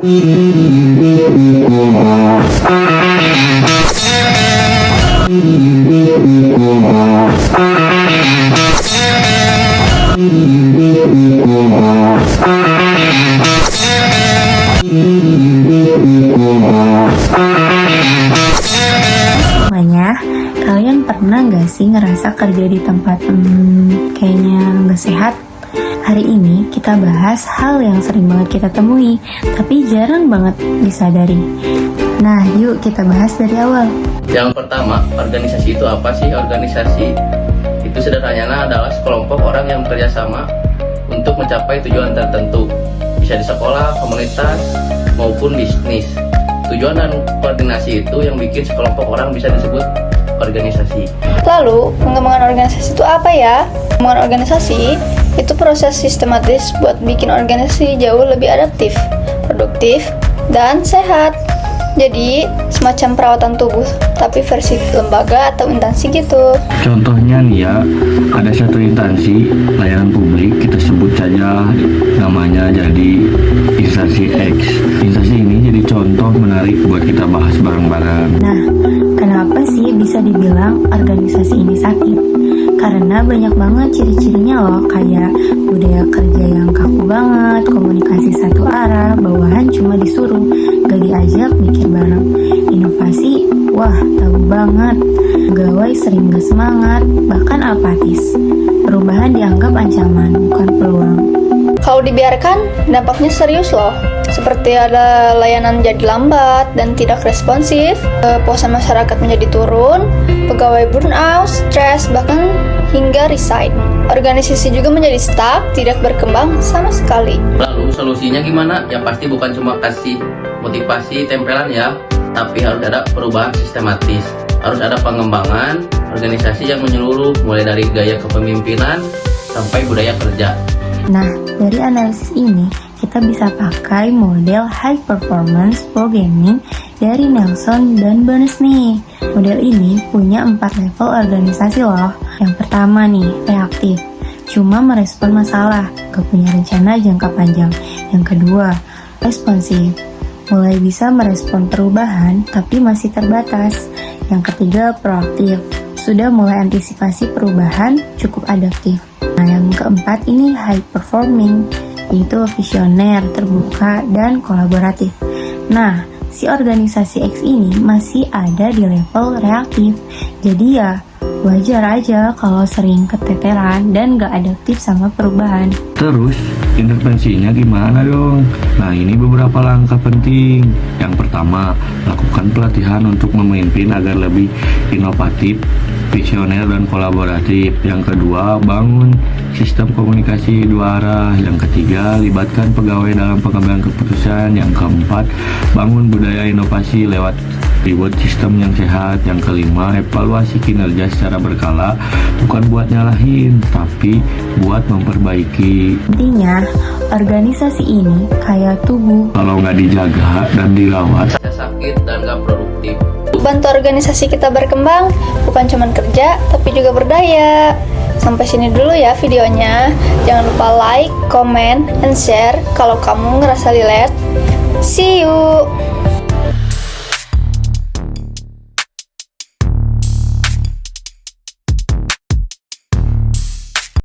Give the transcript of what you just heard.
Semuanya, kalian pernah gak sih ngerasa kerja di tempat kayaknya gak sehat? Hari ini kita bahas hal yang sering banget kita temui, tapi jarang banget disadari. Nah, yuk kita bahas dari awal. Yang pertama, organisasi itu apa sih? Organisasi itu sederhananya adalah sekelompok orang yang bekerja sama untuk mencapai tujuan tertentu. Bisa di sekolah, komunitas, maupun bisnis. Tujuan dan koordinasi itu yang bikin sekelompok orang bisa disebut organisasi. Lalu, pengembangan organisasi itu apa ya? Pengembangan organisasi itu proses sistematis buat bikin organisasi jauh lebih adaptif, produktif, dan sehat. Jadi, semacam perawatan tubuh, tapi versi lembaga atau instansi gitu. Contohnya nih ya, ada satu instansi layanan publik, kita sebut saja namanya jadi instansi X. Instansi ini jadi contoh menarik buat kita bahas bareng-bareng. Nah, kenapa sih bisa dibilang organisasi ini sakit? Karena banyak banget ciri-cirinya loh, kayak budaya kerja yang kaku banget, komunikasi satu arah, bawahan cuma disuruh, gak diajak mikir bareng. Inovasi, wah tabu banget. Pegawai sering gak semangat, bahkan apatis. Perubahan dianggap ancaman, bukan peluang. Kalau dibiarkan, dampaknya serius loh. Seperti ada layanan jadi lambat dan tidak responsif, kepuasan masyarakat menjadi turun, pegawai burnout, stres, bahkan hingga resign. Organisasi juga menjadi stuck, tidak berkembang sama sekali. Lalu solusinya gimana? Ya pasti bukan cuma kasih motivasi tempelan ya, tapi harus ada perubahan sistematis. Harus ada pengembangan organisasi yang menyeluruh, mulai dari gaya kepemimpinan sampai budaya kerja. Nah, dari analisis ini, kita bisa pakai model high performance programming dari Nelson dan Burns nih. Model ini punya 4 level organisasi loh. Yang pertama nih, reaktif, cuma merespon masalah, gak punya rencana jangka panjang. Yang kedua, responsif, mulai bisa merespon perubahan tapi masih terbatas. Yang ketiga, proaktif, sudah mulai antisipasi perubahan, cukup adaptif. Nah, yang keempat ini high performing, yaitu visioner, terbuka, dan kolaboratif. Nah, si organisasi X ini masih ada di level reaktif. Jadi ya, wajar aja kalau sering keteteran dan gak adaptif sama perubahan. Terus, intervensinya gimana dong? Nah, ini beberapa langkah penting. Yang pertama, lakukan pelatihan untuk memimpin agar lebih inovatif, visioner, dan kolaboratif. Yang kedua, bangun sistem komunikasi dua arah. Yang ketiga, libatkan pegawai dalam pengambilan keputusan. Yang keempat, bangun budaya inovasi lewat reward sistem yang sehat. Yang kelima, evaluasi kinerja secara berkala, bukan buat nyalahin, tapi buat memperbaiki. Intinya, organisasi ini kayak tubuh. Kalau nggak dijaga dan dirawat, Bisa sakit dan gak produktif. Bantu organisasi kita berkembang, bukan cuma kerja, tapi juga berdaya. Sampai sini dulu ya videonya. Jangan lupa like, comment, and share kalau kamu ngerasa relate. See you!